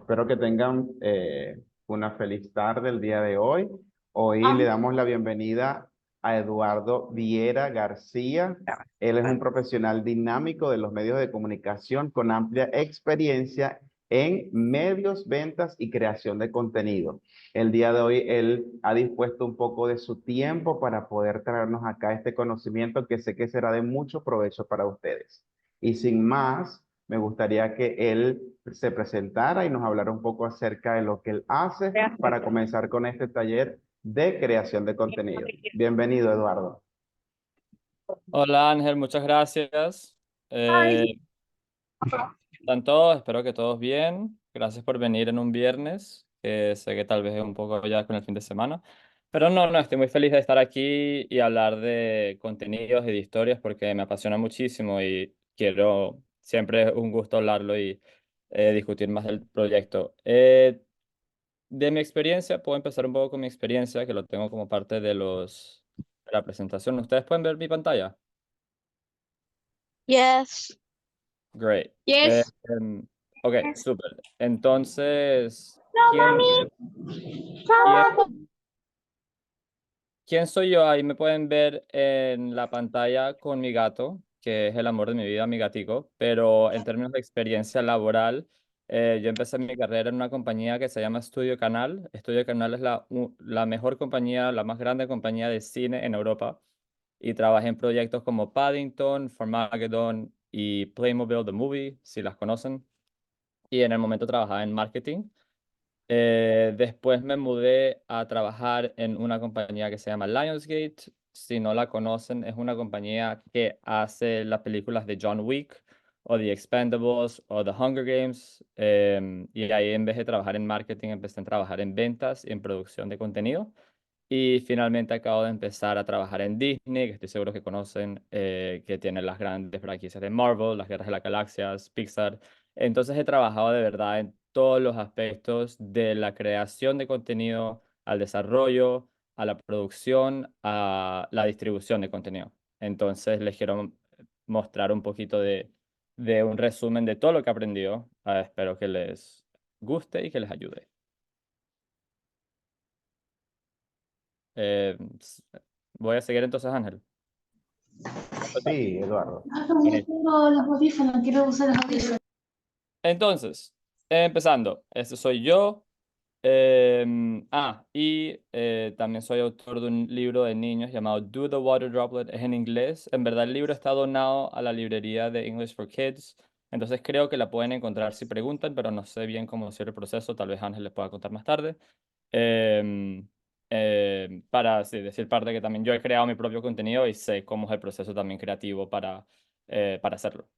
Espero que tengan una feliz tarde el día de hoy. Hoy le damos la bienvenida a Eduardo Viera García. Él es un profesional dinámico de los medios de comunicación con amplia experiencia en medios, ventas y creación de contenido. El día de hoy él ha dispuesto un poco de su tiempo para poder traernos acá este conocimiento que sé que será de mucho provecho para ustedes. Y sin más, me gustaría que él se presentara y nos hablara un poco acerca de lo que él hace para comenzar con este taller de creación de contenido. Bienvenido, Eduardo. Hola Ángel, muchas gracias. ¿Están todos? Espero que todos bien. Gracias por venir en un viernes, que sé que tal vez es un poco ya con el fin de semana. Pero no, estoy muy feliz de estar aquí y hablar de contenidos y de historias porque me apasiona muchísimo y quiero, siempre es un gusto hablarlo y discutir más del proyecto. De mi experiencia, puedo empezar un poco con mi experiencia, que lo tengo como parte de la presentación. ¿Ustedes pueden ver mi pantalla? Yes. Great. Yes. Ok, súper. Entonces, No, quién, mami. quién soy yo? Ahí me pueden ver en la pantalla con mi gato, que es el amor de mi vida, mi gatico. Pero en términos de experiencia laboral, yo empecé mi carrera en una compañía que se llama Studio Canal. Studio Canal es la mejor compañía, la más grande compañía de cine en Europa. Y trabajé en proyectos como Paddington, Farmageddon y Playmobil The Movie, si las conocen. Y en el momento trabajaba en marketing. Después me mudé a trabajar en una compañía que se llama Lionsgate. Si no la conocen, es una compañía que hace las películas de John Wick o The Expendables o The Hunger Games. Y ahí en vez de trabajar en marketing, empecé a trabajar en ventas y en producción de contenido. Y finalmente acabo de empezar a trabajar en Disney, que estoy seguro que conocen, que tiene las grandes franquicias de Marvel, las Guerras de las Galaxias, Pixar. Entonces he trabajado de verdad en todos los aspectos de la creación de contenido, al desarrollo, a la producción, a la distribución de contenido. Entonces les quiero mostrar un poquito de un resumen de todo lo que he aprendido. Espero que les guste y que les ayude. Eh, s- Voy a seguir entonces, Ángel. Empezar. Sí, Eduardo. No, no Ok. tengo los audífonos, quiero usar los audífonos. Entonces, empezando, este soy yo. También soy autor de un libro de niños llamado Do the Water Droplet. Es en inglés. En verdad, el libro está donado a la librería de English for Kids. Entonces, creo que la pueden encontrar si preguntan, pero no sé bien cómo hacer el proceso. Tal vez Ángel les pueda contar más tarde. Para sí, decir parte que también yo he creado mi propio contenido y sé cómo es el proceso también creativo para hacerlo.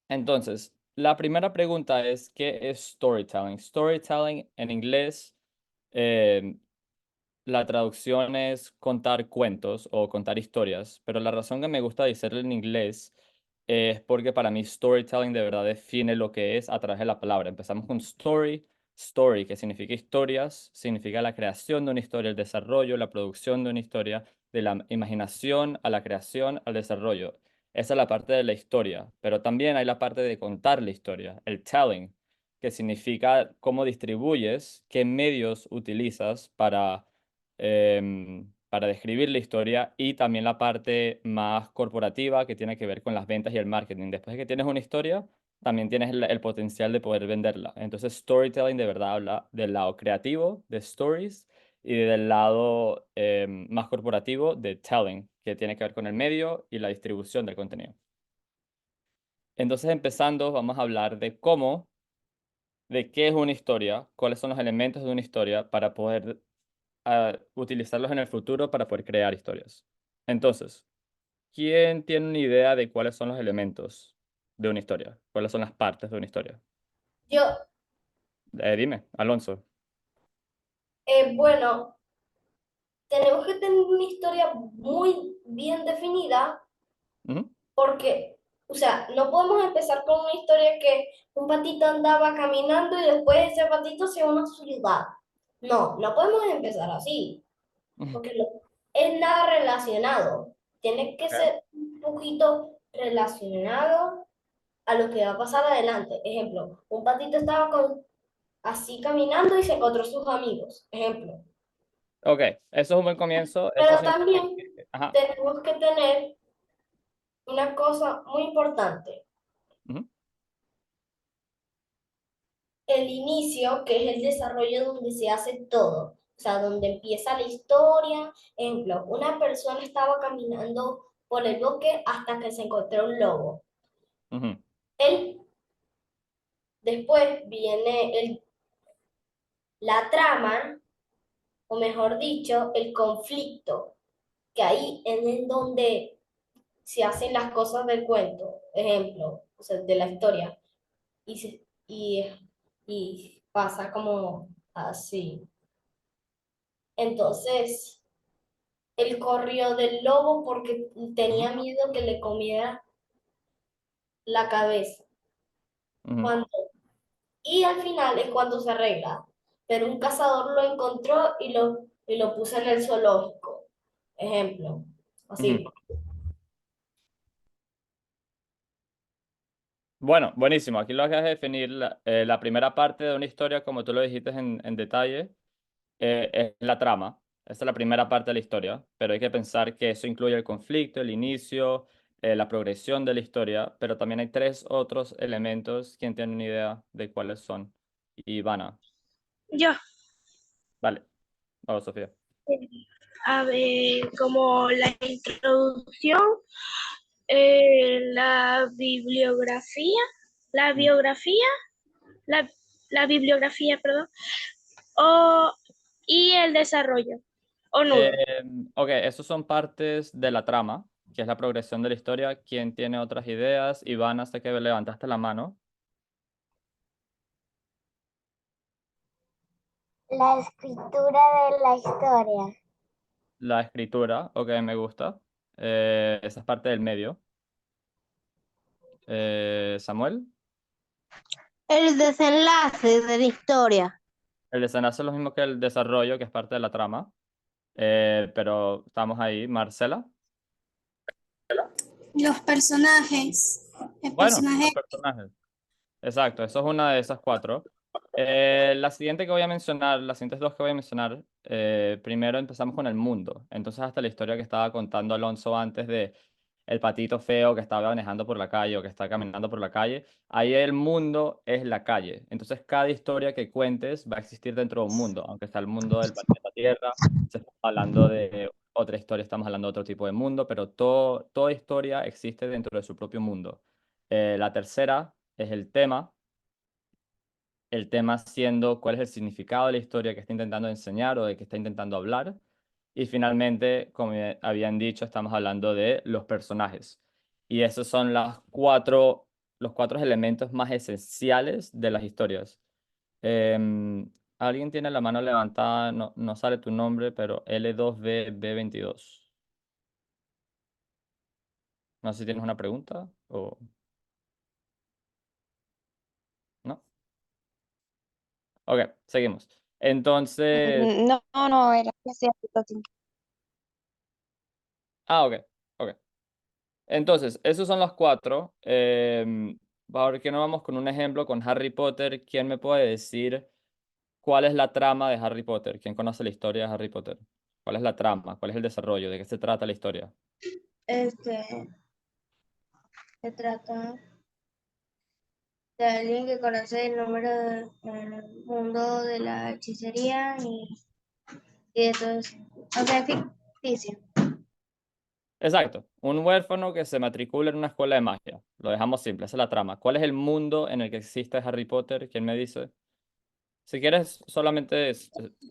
Entonces, la primera pregunta es, ¿qué es storytelling? Storytelling en inglés, eh, la traducción es contar cuentos o contar historias, pero la razón que me gusta decirlo en inglés es porque para mí storytelling de verdad define lo que es a través de la palabra. Empezamos con story, que significa historias, significa la creación de una historia, el desarrollo, la producción de una historia, de la imaginación a la creación, al desarrollo. Esa es la parte de la historia, pero también hay la parte de contar la historia, el telling, que significa cómo distribuyes, qué medios utilizas para describir la historia y también la parte más corporativa que tiene que ver con las ventas y el marketing. Después de que tienes una historia, también tienes el potencial de poder venderla. Entonces, storytelling de verdad habla del lado creativo de stories y del lado más corporativo de telling, que tiene que ver con el medio y la distribución del contenido. Entonces, empezando, vamos a hablar de qué es una historia, cuáles son los elementos de una historia para poder utilizarlos en el futuro para poder crear historias. Entonces, ¿quién tiene una idea de cuáles son los elementos de una historia? ¿Cuáles son las partes de una historia? Yo, Dime, Alonso. bueno, tenemos que tener una historia muy bien definida Ujú. porque, o sea, no podemos empezar con una historia que un patito andaba caminando y después ese patito se va a una ciudad. No, no podemos empezar así, porque no es nada relacionado. Tiene que Ok. ser un poquito relacionado a lo que va a pasar adelante. Ejemplo, un patito estaba así caminando y se encontró sus amigos, ejemplo. Ok, eso es un buen comienzo. Eso Pero significa también que... Ajá. tenemos que tener una cosa muy importante, Ujú, el inicio, que es el desarrollo donde se hace todo, o sea, donde empieza la historia. Ejemplo, una persona estaba caminando por el bosque hasta que se encontró un lobo. ujú, Él, después viene la trama, o mejor dicho, el conflicto, que ahí es en donde se hacen las cosas del cuento, ejemplo, o sea, de la historia, y pasa como así. Entonces, él corrió del lobo porque ujú, tenía miedo que le comiera la cabeza. ujú, Cuando, y al final es cuando se arregla. Pero un cazador lo encontró y lo puso en el zoológico. Ejemplo, ujú. así. Bueno, buenísimo. Aquí lo que es definir la primera parte de una historia, como tú lo dijiste en detalle, es la trama. Esa es la primera parte de la historia, pero hay que pensar que eso incluye el conflicto, el inicio, la progresión de la historia, pero también hay tres otros elementos. ¿Quién tiene una idea de cuáles son? Ivana, Yo, vale. Vamos, Sofía. a ver, como la introducción, la bibliografía, la Ujú. biografía, la, la bibliografía, perdón, o, y el desarrollo, o Eh, nudo. ok, esos son partes de la trama, que es la progresión de la historia. ¿Quién tiene otras ideas? Ivana, sé que levantaste la mano. La escritura de la historia. La escritura, ok, me gusta. Esa es parte del medio. Samuel, El desenlace de la historia. el desenlace es lo mismo que el desarrollo, que es parte de la trama. Pero estamos ahí. Marcela, Los personajes, el bueno, personaje, los personajes. Exacto, eso es una de esas cuatro. La siguiente que voy a mencionar, las siguientes dos que voy a mencionar, primero empezamos con el mundo. Entonces, hasta la historia que estaba contando Alonso antes de el patito feo que estaba manejando por la calle o que está caminando por la calle, ahí el mundo es la calle. Entonces, cada historia que cuentes va a existir dentro de un mundo, aunque está el mundo del planeta Tierra, se está hablando de otra historia, estamos hablando de otro tipo de mundo, pero toda historia existe dentro de su propio mundo. La tercera es el tema siendo cuál es el significado de la historia que está intentando enseñar o de que está intentando hablar. Y finalmente, como habían dicho, estamos hablando de los personajes. Y esos son los cuatro elementos más esenciales de las historias. ¿Alguien tiene la mano levantada? No, no sale tu nombre, pero L2BB22. No sé si tienes una pregunta o no. Ok, seguimos. Entonces, No, no, era que sea ok, ok. Entonces, esos son los cuatro. ¿Por qué no vamos con un ejemplo con Harry Potter? ¿Quién me puede decir cuál es la trama de Harry Potter? ¿Quién conoce la historia de Harry Potter? ¿Cuál es la trama? ¿Cuál es el desarrollo? ¿De qué se trata la historia? Se trata de alguien que conoce el número del mundo de la hechicería y de todo eso. O sea, es ficticio. Exacto, un huérfano que se matricula en una escuela de magia. Lo dejamos simple, esa es la trama. ¿Cuál es el mundo en el que existe Harry Potter? ¿Quién me dice? Si quieres, solamente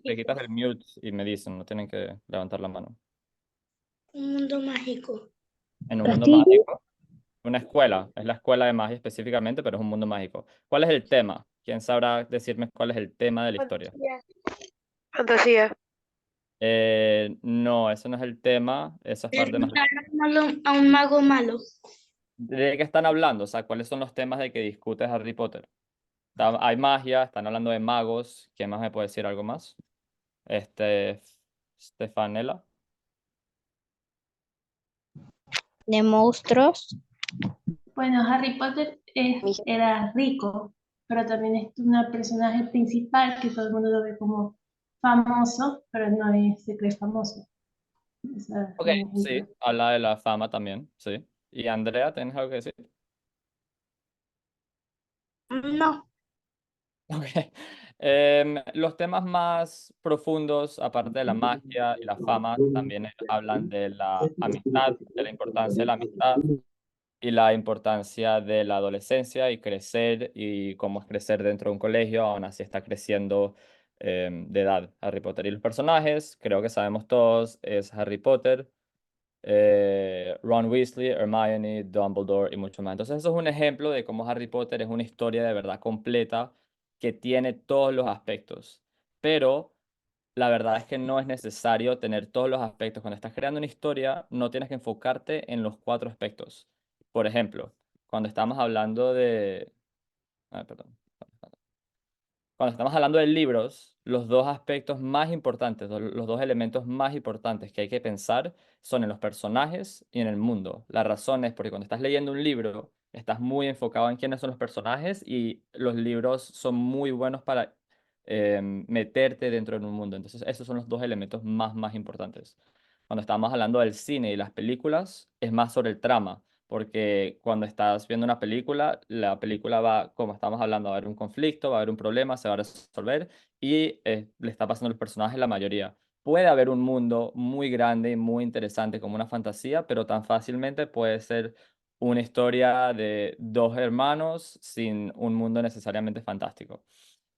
te quitas el mute y me dicen, no tienen que levantar la mano. Un mundo mágico. En un mundo Castillo. mágico. Una escuela, es la escuela de magia específicamente, pero es un mundo mágico. ¿Cuál es el tema? ¿Quién sabrá decirme cuál es el tema de la historia? Fantasía. No, eso no es el tema, esa es parte más... A un mago malo. ¿De qué están hablando? O sea, ¿cuáles son los temas de que discute Harry Potter? Hay magia, están hablando de magos. ¿Quién más me puede decir algo más? Este, Stefanela. De monstruos. bueno, Harry Potter era rico pero también es una personaje principal que todo el mundo lo ve como famoso, pero no se cree famoso. Esa es Ok, un ejemplo. sí, habla de la fama también, sí. ¿Y Andrea, tienes algo que decir? No. Ok. Los temas más profundos, aparte de la magia y la fama, también hablan de la amistad, de la importancia de la amistad y la importancia de la adolescencia y crecer y cómo es crecer dentro de un colegio, aún así está creciendo de edad. Harry Potter y los personajes, creo que sabemos todos, es Harry Potter, Ron Weasley, Hermione, Dumbledore y mucho más. Entonces eso es un ejemplo de cómo Harry Potter es una historia de verdad completa que tiene todos los aspectos. Pero la verdad es que no es necesario tener todos los aspectos. Cuando estás creando una historia, no tienes que enfocarte en los cuatro aspectos. Por ejemplo, cuando estamos hablando de... perdón. Cuando estamos hablando de libros, los dos aspectos más importantes, los dos elementos más importantes que hay que pensar son en los personajes y en el mundo. La razón es porque cuando estás leyendo un libro, estás muy enfocado en quiénes son los personajes y los libros son muy buenos para meterte dentro de un mundo. Entonces, esos son los dos elementos más importantes. Cuando estamos hablando del cine y las películas, es más sobre el trama porque cuando estás viendo una película, la película va, como estamos hablando, va a haber un conflicto, va a haber un problema, se va a resolver y le está pasando a los personajes la mayoría. Puede haber un mundo muy grande y muy interesante como una fantasía, pero tan fácilmente puede ser una historia de dos hermanos sin un mundo necesariamente fantástico.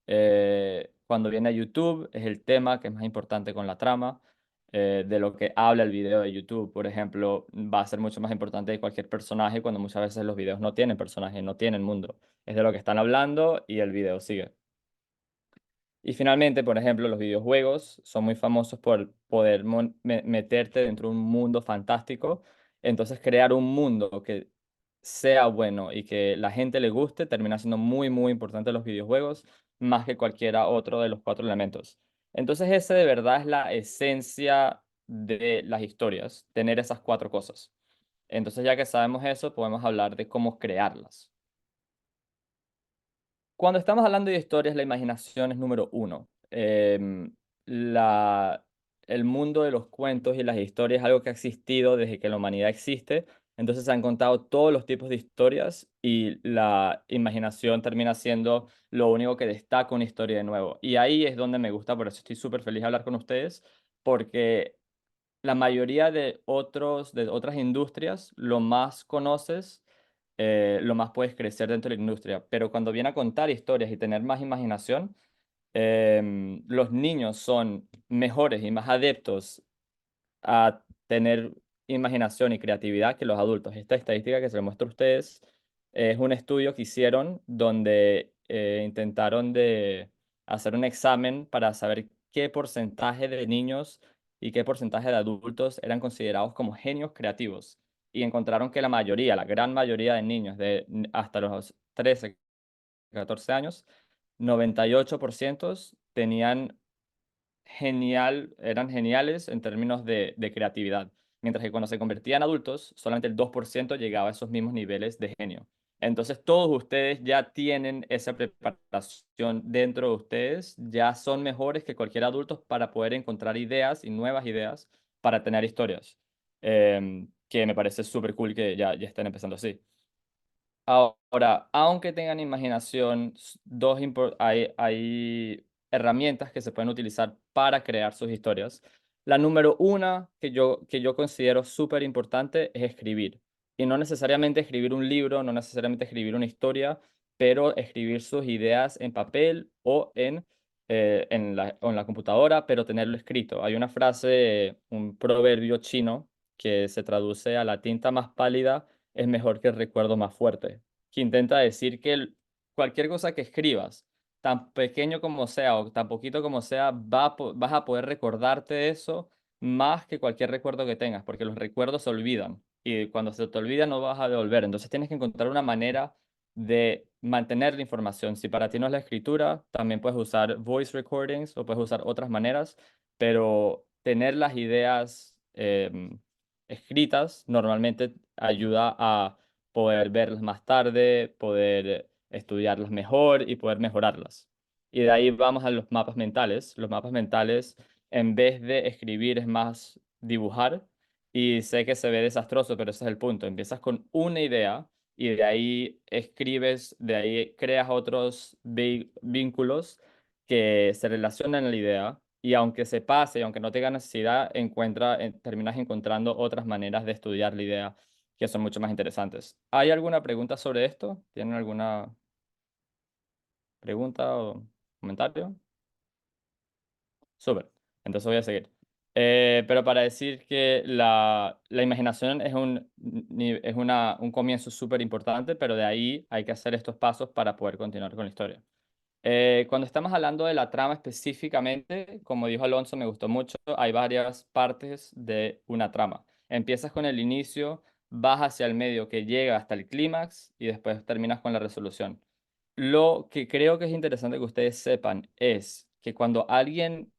Cuando viene a YouTube, es el tema que es más importante con la trama de lo que habla el video de YouTube. Por ejemplo, va a ser mucho más importante que cualquier personaje cuando muchas veces los videos no tienen personaje, no tienen mundo. Es de lo que están hablando y el video sigue. Y finalmente, por ejemplo, los videojuegos son muy famosos por poder meterte dentro de un mundo fantástico. Entonces, crear un mundo que sea bueno y que la gente le guste termina siendo muy importante en los videojuegos, más que cualquiera otro de los cuatro elementos. Entonces, ese de verdad es la esencia de las historias, tener esas cuatro cosas. Entonces, ya que sabemos eso, podemos hablar de cómo crearlas. Cuando estamos hablando de historias, la imaginación es número uno. La, el mundo de los cuentos y las historias es algo que ha existido desde que la humanidad existe. Entonces se han contado todos los tipos de historias y la imaginación termina siendo lo único que destaca una historia de nuevo. Y ahí es donde me gusta, por eso estoy súper feliz de hablar con ustedes, porque la mayoría de otras industrias, lo más conoces, lo más puedes crecer dentro de la industria. Pero cuando viene a contar historias y tener más imaginación, los niños son mejores y más adeptos a tener imaginación y creatividad que los adultos. Esta estadística que se les muestro a ustedes es un estudio que hicieron donde intentaron de hacer un examen para saber qué porcentaje de niños y qué porcentaje de adultos eran considerados como genios creativos. Y encontraron que la mayoría, la gran mayoría de niños de hasta los 13, 14 años, 98% tenían eran geniales en términos de creatividad, mientras que cuando se convertían en adultos, solamente el 2% llegaba a esos mismos niveles de genio. Entonces, todos ustedes ya tienen esa preparación dentro de ustedes, ya son mejores que cualquier adulto para poder encontrar ideas y nuevas ideas para tener historias, que me parece súper cool que ya estén empezando así. Ahora, aunque tengan imaginación, hay herramientas que se pueden utilizar para crear sus historias. La número una que yo considero súper importante es escribir. Y no necesariamente escribir un libro, no necesariamente escribir una historia, pero escribir sus ideas en papel o en la computadora, pero tenerlo escrito. Hay una frase, un proverbio chino que se traduce a la tinta más pálida es mejor que el recuerdo más fuerte, que intenta decir que cualquier cosa que escribas, tan pequeño como sea o tan poquito como sea, vas a poder recordarte de eso más que cualquier recuerdo que tengas, porque los recuerdos se olvidan y cuando se te olvida no vas a devolver. Entonces tienes que encontrar una manera de mantener la información. Si para ti no es la escritura, también puedes usar voice recordings o puedes usar otras maneras, pero tener las ideas escritas normalmente ayuda a poder verlas más tarde, poder estudiarlas mejor y poder mejorarlas. Y de ahí vamos a los mapas mentales. Los mapas mentales, en vez de escribir, es más dibujar. Y sé que se ve desastroso, pero ese es el punto. Empiezas con una idea y de ahí escribes, de ahí creas otros vínculos que se relacionan a la idea. Y aunque se pase, y aunque no tenga necesidad, terminas encontrando otras maneras de estudiar la idea que son mucho más interesantes. ¿Hay alguna pregunta sobre esto? ¿Tienen alguna pregunta o comentario? Súper, entonces voy a seguir. Pero para decir que la imaginación es un comienzo súper importante, pero de ahí hay que hacer estos pasos para poder continuar con la historia. Cuando estamos hablando de la trama específicamente, como dijo Alonso, me gustó mucho, hay varias partes de una trama. Empiezas con el inicio, vas hacia el medio que llega hasta el clímax y después terminas con la resolución. Lo que creo que es interesante que ustedes sepan es que cuando alguien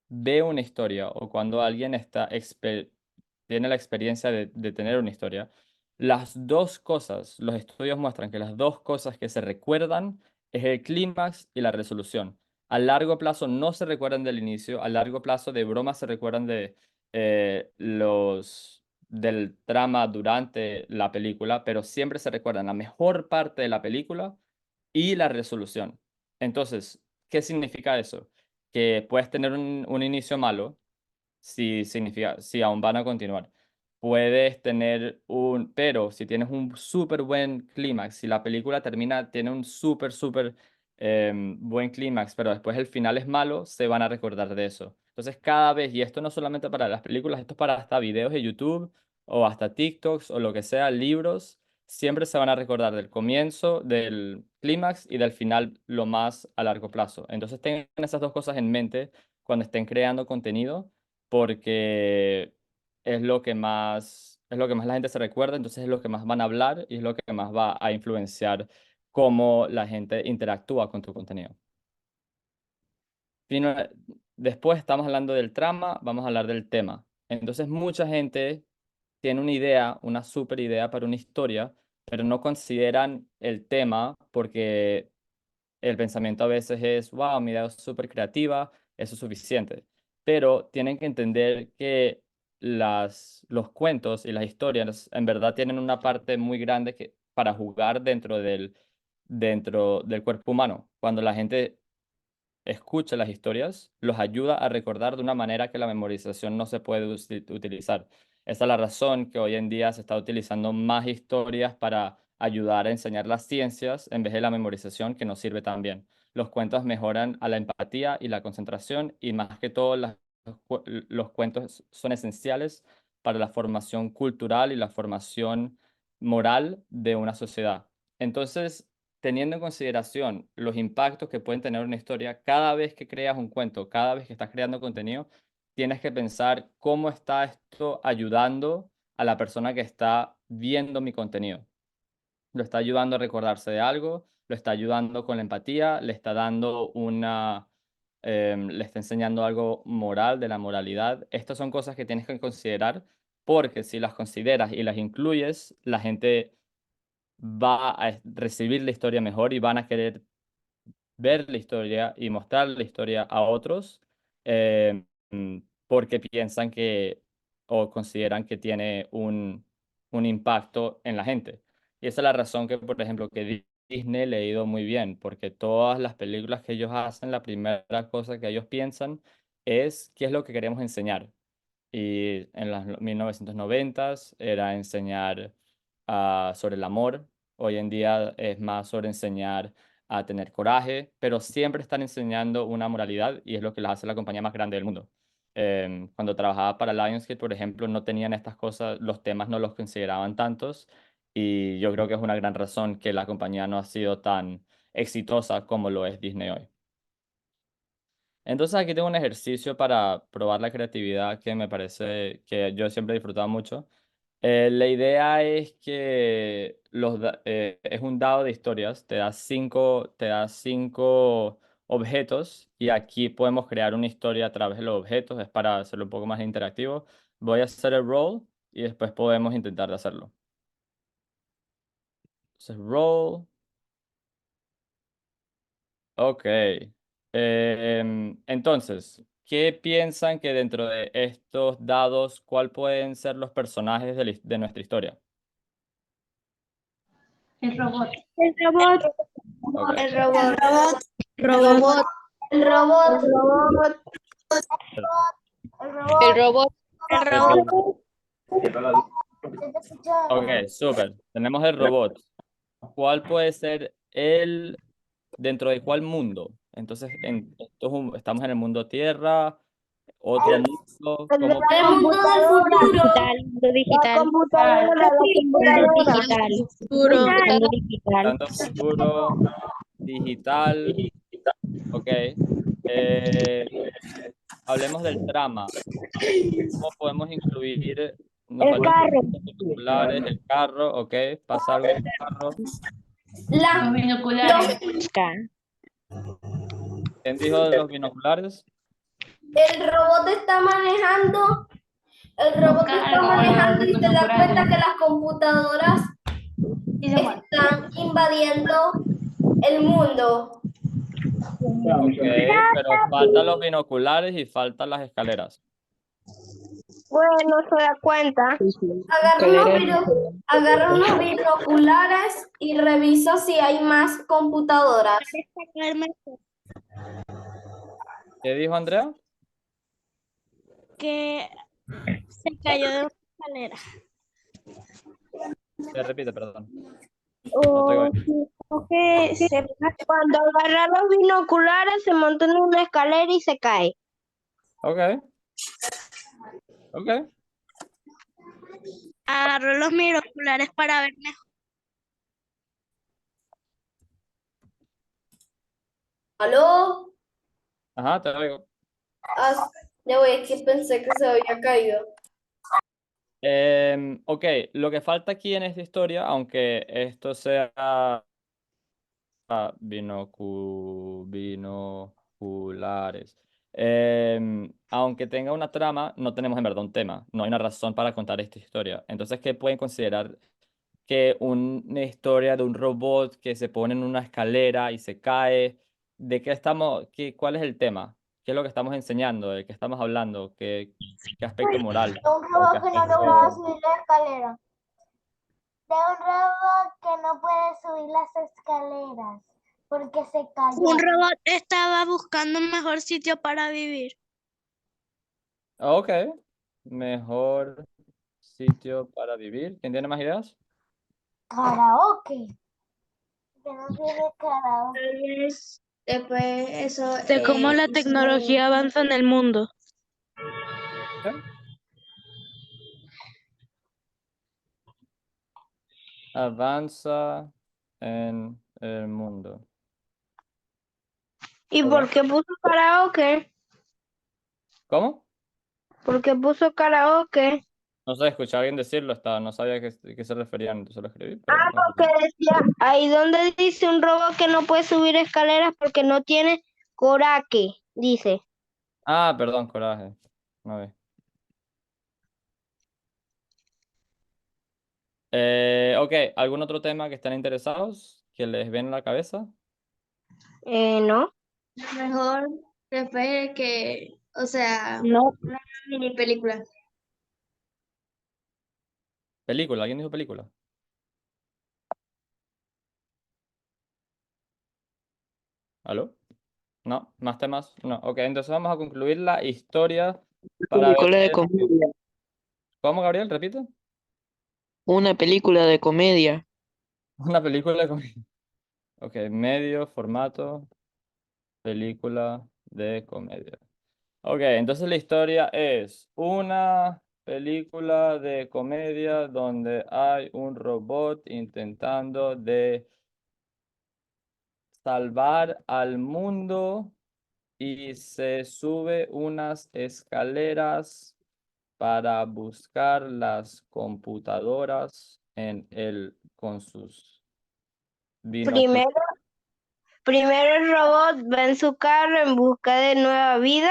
ve una historia o cuando alguien tiene la experiencia de tener una historia, las dos cosas, los estudios muestran que las dos cosas que se recuerdan es el clímax y la resolución. A largo plazo no se recuerdan del inicio, a largo plazo de broma se recuerdan del trama durante la película, pero siempre se recuerdan la mejor parte de la película y la resolución. Entonces, ¿qué significa eso? Que puedes tener un inicio malo, si aún van a continuar. Puedes tener pero si tienes un súper buen clímax, si la película tiene un súper buen clímax, pero después el final es malo, se van a recordar de eso. Entonces, cada vez, y esto no solamente para las películas, esto es para hasta videos de YouTube o hasta TikToks o lo que sea, libros, siempre se van a recordar del comienzo, del clímax y del final lo más a largo plazo. Entonces, tengan esas dos cosas en mente cuando estén creando contenido porque es lo que más la gente se recuerda, entonces es lo que más van a hablar y es lo que más va a influenciar cómo la gente interactúa con tu contenido. Fino- Después estamos hablando del trama, vamos a hablar del tema. Entonces mucha gente tiene una idea, una super idea para una historia, pero no consideran el tema porque el pensamiento a veces es, wow, mi idea es súper creativa, eso es suficiente. Pero tienen que entender que los cuentos y las historias en verdad tienen una parte muy grande para jugar dentro del cuerpo humano. Cuando la gente escucha las historias, los ayuda a recordar de una manera que la memorización no se puede utilizar. Esa es la razón que hoy en día se está utilizando más historias para ayudar a enseñar las ciencias en vez de la memorización, que nos sirve también. Los cuentos mejoran a la empatía y la concentración y más que todo los cuentos son esenciales para la formación cultural y la formación moral de una sociedad. Entonces, teniendo en consideración los impactos que pueden tener una historia, cada vez que creas un cuento, cada vez que estás creando contenido, tienes que pensar cómo está esto ayudando a la persona que está viendo mi contenido. Lo está ayudando a recordarse de algo, lo está ayudando con la empatía, le está enseñando algo moral, de la moralidad. Estas son cosas que tienes que considerar porque si las consideras y las incluyes, la gente va a recibir la historia mejor y van a querer ver la historia y mostrar la historia a otros eh, porque piensan que o consideran que tiene un impacto en la gente. Y esa es la razón que, por ejemplo, que Disney le ha ido muy bien, porque todas las películas que ellos hacen, la primera cosa que ellos piensan es qué es lo que queremos enseñar. Y en las 1990s era enseñar sobre el amor. Hoy en día es más sobre enseñar a tener coraje, pero siempre están enseñando una moralidad y es lo que las hace la compañía más grande del mundo. Cuando trabajaba para Lionsgate, por ejemplo, no tenían estas cosas, los temas no los consideraban tantos y yo creo que es una gran razón que la compañía no ha sido tan exitosa como lo es Disney hoy. Entonces aquí tengo un ejercicio para probar la creatividad que me parece que yo siempre he disfrutado mucho. La idea es que es un dado de historias, te da cinco objetos y aquí podemos crear una historia a través de los objetos, es para hacerlo un poco más interactivo. Voy a hacer el roll y después podemos intentar de hacerlo. Entonces, roll. Ok. Entonces, ¿qué piensan que dentro de estos dados, cuál pueden ser los personajes de nuestra historia? El robot. El robot. Ok. El robot. Robot. El robot. Robot. El robot. El robot. El robot. ¿Se te escucha? Ok, súper. Tenemos el robot. ¿Cuál puede ser el dentro de cuál mundo? Entonces, estamos en el mundo Tierra, otro mundo, ¿cómo? El mundo del futuro. Mundo digital. Computadora. Mundo digital. Mundo digital. Tanto futuro, digital, ok. Hablemos del trama. ¿Cómo podemos incluir? Nos El faltan carro. los binoculares, el carro, ok. Pasa algo en el carro. Los binoculares. ¿Quién dijo de los binoculares? El robot está manejando. El robot Busca está algo con manejando los y se da binoculares. cuenta que las computadoras Y se muere. están invadiendo el mundo. Ok, pero faltan los binoculares y faltan las escaleras. Bueno, se da cuenta. Agarra unos binoculares y revisa si hay más computadoras. ¿Qué dijo Andrea? Que se cayó de una escalera. Se repite, perdón. O que cuando agarra los binoculares se monta en una escalera y se cae. Ok. Ok. Agarró los binoculares para ver mejor. ¿Aló? Ajá, te oigo. Ya voy, es que pensé que se había caído. Ok, lo que falta aquí en esta historia, aunque esto sea binoculares, aunque tenga una trama, no tenemos en verdad un tema, no hay una razón para contar esta historia. Entonces, ¿qué pueden considerar que una historia de un robot que se pone en una escalera y se cae? ¿De qué cuál es el tema? ¿Qué es lo que estamos enseñando? ¿De qué estamos hablando? ¿Qué aspecto moral? Un ¿O qué robot que no aspecto- logra subir la escalera. De un robot que no puede subir las escaleras porque se cayó. Un robot estaba buscando un mejor sitio para vivir. Ok, mejor sitio para vivir. ¿Quién tiene más ideas? Karaoke. Que no tiene karaoke. Después eso. De cómo la tecnología avanza en el mundo. Ok. Avanza en el mundo. ¿Y Ok. por qué puso karaoke? ¿Cómo? ¿Por qué puso karaoke? No sé, escuché a alguien decirlo, no sabía a qué se referían, entonces lo escribí. Pero no sé. Porque decía, ahí donde dice un robot que no puede subir escaleras porque no tiene coraje, dice. Ah, perdón, coraje. No vi. Ok, ¿algún otro tema que estén interesados? ¿Que les ven en la cabeza? No, Lo mejor después que, o sea, no. una mini película. ¿Película? ¿Alguien dijo película? ¿Aló? No, más temas. No, ok, entonces vamos a concluir la historia para Película de ver. comedia. ¿Cómo, Gabriel? Repite. Una película de comedia. Una película con. Ok, medio, formato, película de comedia. Ok, entonces la historia es una película de comedia donde hay un robot intentando de salvar al mundo y se sube unas escaleras para buscar las computadoras con sus binoculares. Primero el robot va en su carro en busca de nueva vida.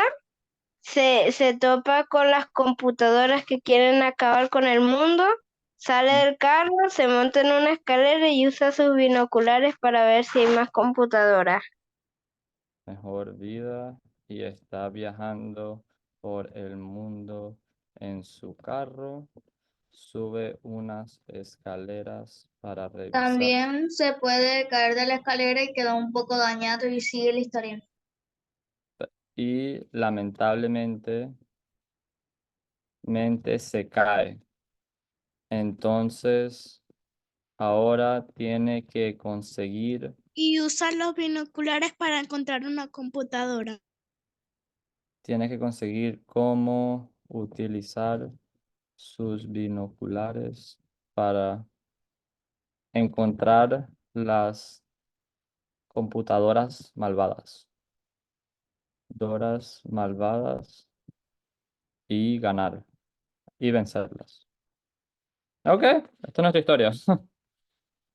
Se topa con las computadoras que quieren acabar con el mundo. Sale del carro, se monta en una escalera y usa sus binoculares para ver si hay más computadoras. mejor vida y está viajando por el mundo en su carro. Sube unas escaleras para revisar. También se puede caer de la escalera y queda un poco dañado y sigue la historia. Y lamentablemente se cae. Entonces, ahora tiene que conseguir, Y usa los binoculares para encontrar una computadora. cómo utilizar sus binoculares para encontrar las computadoras malvadas. Doras malvadas y ganar y vencerlas. Ok, esta es nuestra historia.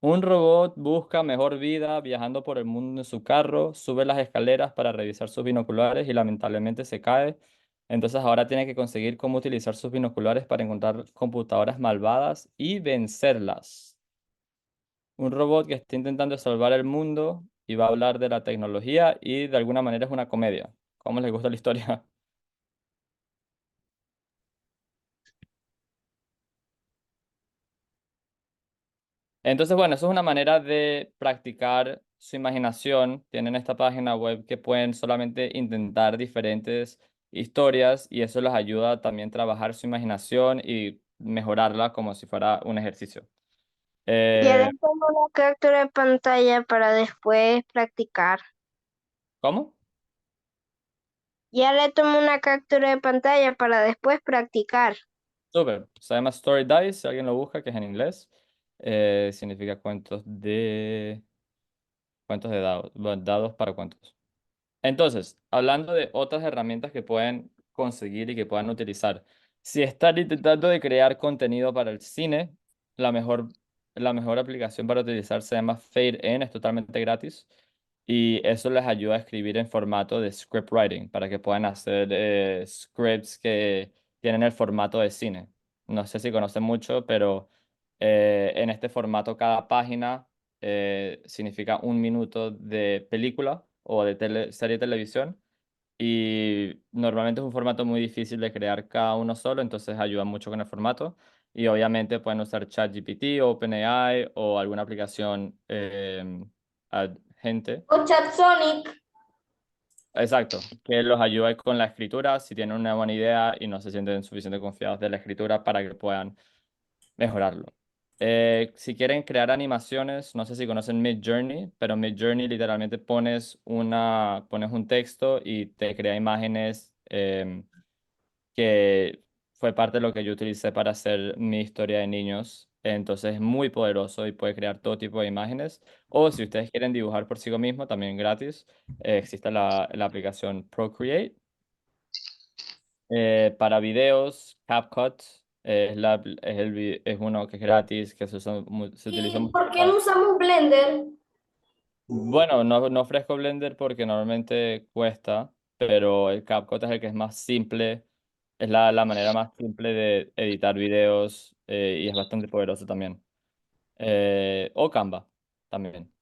Un robot busca mejor vida viajando por el mundo en su carro, sube las escaleras para revisar sus binoculares y lamentablemente se cae. Entonces ahora tiene que conseguir cómo utilizar sus binoculares para encontrar computadoras malvadas y vencerlas. Un robot que está intentando salvar el mundo y va a hablar de la tecnología y de alguna manera es una comedia. ¿Cómo les gusta la historia? Entonces, bueno, eso es una manera de practicar su imaginación. Tienen esta página web que pueden solamente intentar diferentes historias y eso les ayuda también a trabajar su imaginación y mejorarla como si fuera un ejercicio. Ya le Eh, tomo una captura de pantalla para después practicar. ¿Cómo? Ya le tomo una captura de pantalla para después practicar. Súper. Se llama Story Dice, si alguien lo busca, que es en inglés. Significa cuentos de dados, bueno, dados para cuentos. Entonces, hablando de otras herramientas que pueden conseguir y que puedan utilizar. Si están intentando de crear contenido para el cine, la mejor, la mejor aplicación para utilizar se llama FadeIn, es totalmente gratis. Y eso les ayuda a escribir en formato de script writing para que puedan hacer scripts que tienen el formato de cine. No sé si conocen mucho, pero en este formato cada página significa 1 minuto de película o de serie de televisión y normalmente es un formato muy difícil de crear cada uno solo, entonces ayuda mucho con el formato y obviamente pueden usar ChatGPT, OpenAI o alguna aplicación gente. O Chat Sonic. Exacto, que los ayude con la escritura si tienen una buena idea y no se sienten suficientemente confiados de la escritura para que puedan mejorarlo. Si quieren crear animaciones, no sé si conocen Midjourney, pero Midjourney literalmente pones un texto y te crea imágenes que fue parte de lo que yo utilicé para hacer mi historia de niños. Entonces es muy poderoso y puede crear todo tipo de imágenes. O si ustedes quieren dibujar por sí mismo, también gratis, existe la aplicación Procreate. Para videos, CapCut es uno que es gratis, que se utiliza ¿Y mucho por qué para... no usamos Blender? Bueno, no ofrezco Blender porque normalmente cuesta, pero el CapCut es el que es más simple, es la manera más simple de editar videos y es bastante poderoso también. O Canva también,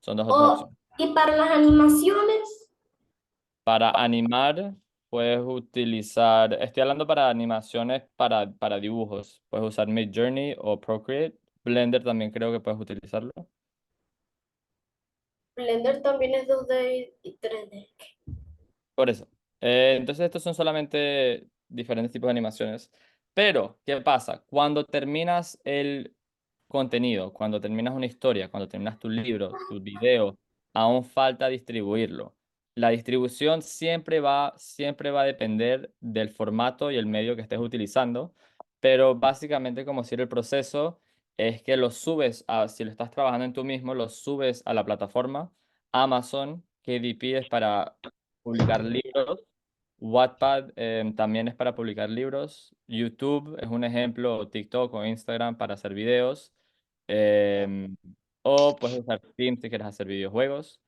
son dos otras O, opciones. y para las animaciones, Para animar, puedes utilizar, estoy hablando para animaciones para dibujos, puedes usar Midjourney o Procreate. Blender también creo que puedes utilizarlo. Blender también es 2D y 3D. Por eso. Entonces estos son solamente diferentes tipos de animaciones. Pero, ¿qué pasa? Cuando terminas el contenido, cuando terminas una historia, cuando terminas tu libro, tu video, aún falta distribuirlo. La distribución siempre va a depender del formato y el medio que estés utilizando, pero básicamente como si el proceso es que lo subes si lo estás trabajando en tú mismo, lo subes a la plataforma Amazon, KDP es para publicar libros. Wattpad también es para publicar libros. YouTube es un ejemplo, o TikTok o Instagram para hacer videos. Em, o puedes usar Steam si quieres hacer videojuegos.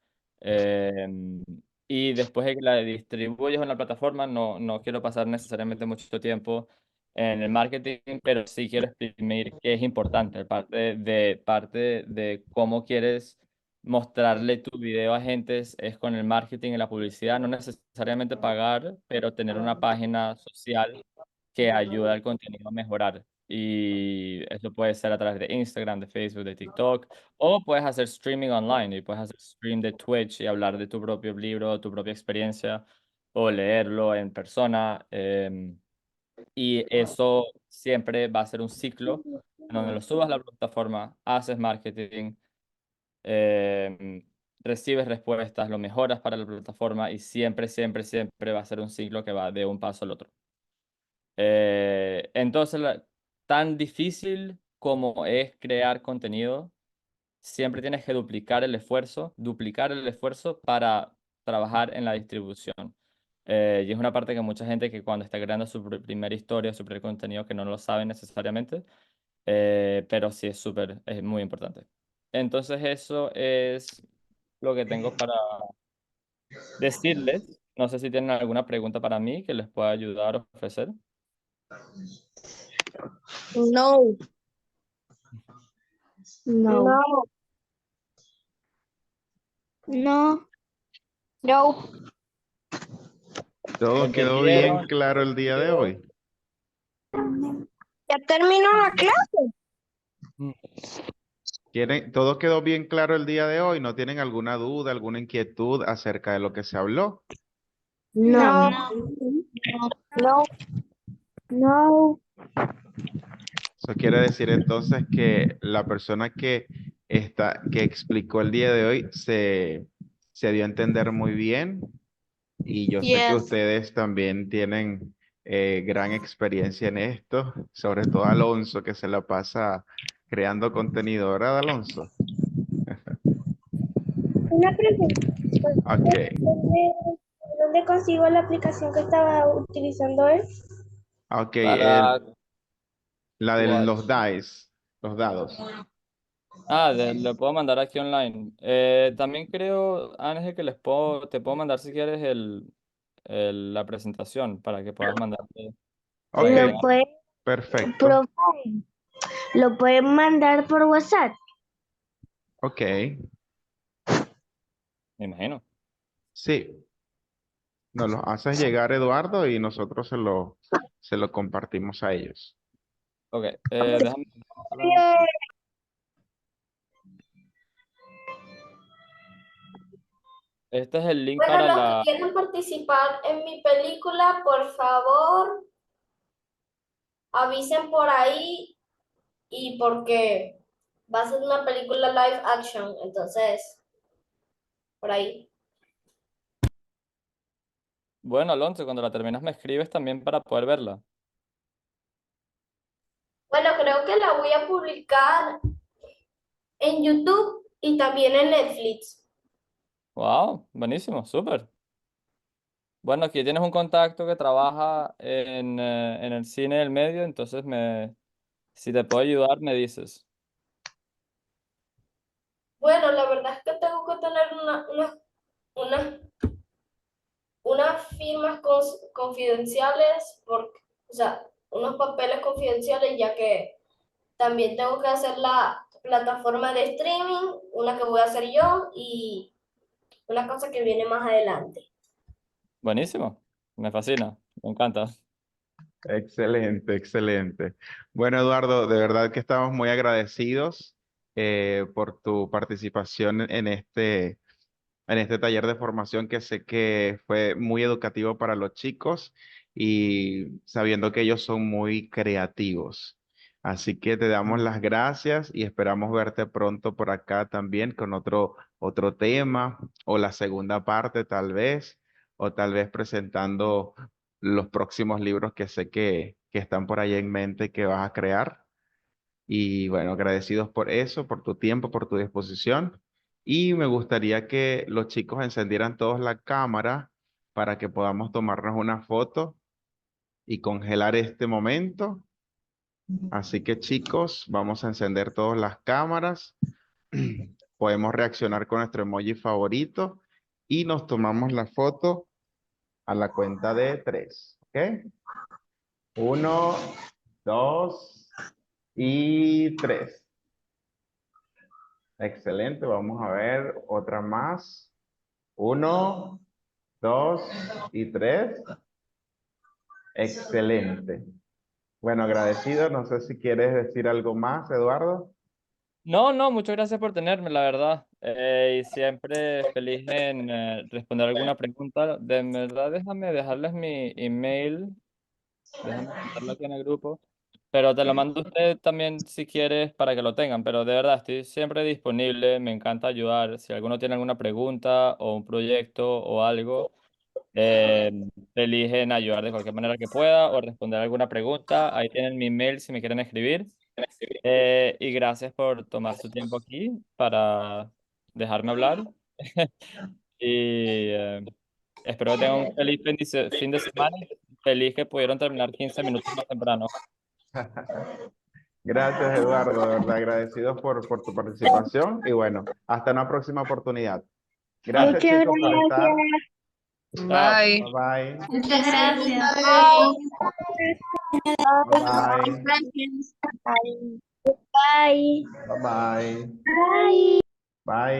Em, y después de que la distribuyes en la plataforma, no quiero pasar necesariamente mucho tiempo en el marketing, pero sí quiero exprimir que es importante, parte de cómo quieres mostrarle tu video a gente es con el marketing y la publicidad, no necesariamente pagar, pero tener una página social que ayuda al contenido a mejorar. Y eso puede ser a través de Instagram, de Facebook, de TikTok, o puedes hacer streaming online y puedes hacer stream de Twitch y hablar de tu propio libro, tu propia experiencia, o leerlo en persona. Y eso siempre va a ser un ciclo en donde lo subas a la plataforma, haces marketing, eh, recibes respuestas, lo mejoras para la plataforma y siempre, siempre, siempre va a ser un ciclo que va de un paso al otro. Entonces, tan difícil como es crear contenido, siempre tienes que duplicar el esfuerzo para trabajar en la distribución. Y es una parte que mucha gente que cuando está creando su primera historia, su primer contenido, que no lo sabe necesariamente, pero sí es muy importante. Entonces eso es lo que tengo para decirles. No sé si tienen alguna pregunta para mí que les pueda ayudar o ofrecer. No. No. No. No. ¿Todo quedó bien ¿Entendieron? claro el día de hoy? Ya terminó la clase. ¿Todo quedó bien claro el día de hoy? ¿No tienen alguna duda, alguna inquietud acerca de lo que se habló? No. No. No. Eso quiere decir entonces que la persona que explicó el día de hoy se dio a entender muy bien y yo sé que Yes. ustedes también tienen gran experiencia en esto, sobre todo Alonso que se la pasa creando contenido, ¿verdad, Alonso? Una pregunta. Ok, ¿Dónde consigo la aplicación que estaba utilizando él? ok, Para la de what? los dice, los dados. Le puedo mandar aquí online. También creo, Ángel, que te puedo mandar si quieres la presentación para que puedas mandarte para Ok, que Lo tengas. puede, perfecto. profe, lo pueden mandar por WhatsApp. Ok, Me imagino. sí. Nos lo haces llegar, Eduardo, y nosotros se lo compartimos a ellos. Ok, déjame solamente. Este es el link Bueno, para los que la. quieran participar en mi película, por favor, avisen por ahí y porque va a ser una película live action, entonces, por ahí. Bueno, Alonso, cuando la terminas me escribes también para poder verla. Bueno, creo que la voy a publicar en YouTube y también en Netflix. Wow, buenísimo, súper. Bueno, aquí tienes un contacto que trabaja en el cine del medio, entonces si te puedo ayudar, me dices. Bueno, la verdad es que tengo que tener unas unas firmas confidenciales, o sea, unos papeles confidenciales, ya que también tengo que hacer la plataforma de streaming, una que voy a hacer yo y una cosa que viene más adelante. Buenísimo, me fascina, me encanta. Excelente, excelente. Bueno, Eduardo, de verdad que estamos muy agradecidos por tu participación en este taller de formación que sé que fue muy educativo para los chicos y sabiendo que ellos son muy creativos. Así que te damos las gracias y esperamos verte pronto por acá también con otro tema o la segunda parte tal vez, o tal vez presentando los próximos libros que sé que están por ahí en mente que vas a crear. Y bueno, agradecidos por eso, por tu tiempo, por tu disposición. Y me gustaría que los chicos encendieran todos la cámara para que podamos tomarnos una foto y congelar este momento. Así que chicos, vamos a encender todas las cámaras. Podemos reaccionar con nuestro emoji favorito y nos tomamos la foto a la cuenta de 3. ¿Ok? 1, 2 y 3. Excelente, vamos a ver otra más. 1, 2 y 3. Excelente. Bueno, agradecido. No sé si quieres decir algo más, Eduardo. No, no, muchas gracias por tenerme, la verdad. Y siempre feliz en responder alguna pregunta. De verdad, déjame dejarles mi email. Déjame mandarlo aquí en el grupo. Pero te lo mando a usted también si quieres para que lo tengan. Pero de verdad, estoy siempre disponible. Me encanta ayudar. Si alguno tiene alguna pregunta o un proyecto o algo, eh, feliz en ayudar de cualquier manera que pueda o responder alguna pregunta. Ahí tienen mi email si me quieren escribir. Y gracias por tomar su tiempo aquí para dejarme hablar. Y espero que tengan un feliz fin de semana. Feliz que pudieron terminar 15 minutos más temprano. Gracias, Eduardo. De verdad, agradecidos por tu participación. Y bueno, hasta una próxima oportunidad. Gracias, Muchas chicos, por estar. Chao. Bye. Bye bye. Muchas gracias. Bye bye. Gracias. Bye. Bye bye. Bye. Bye.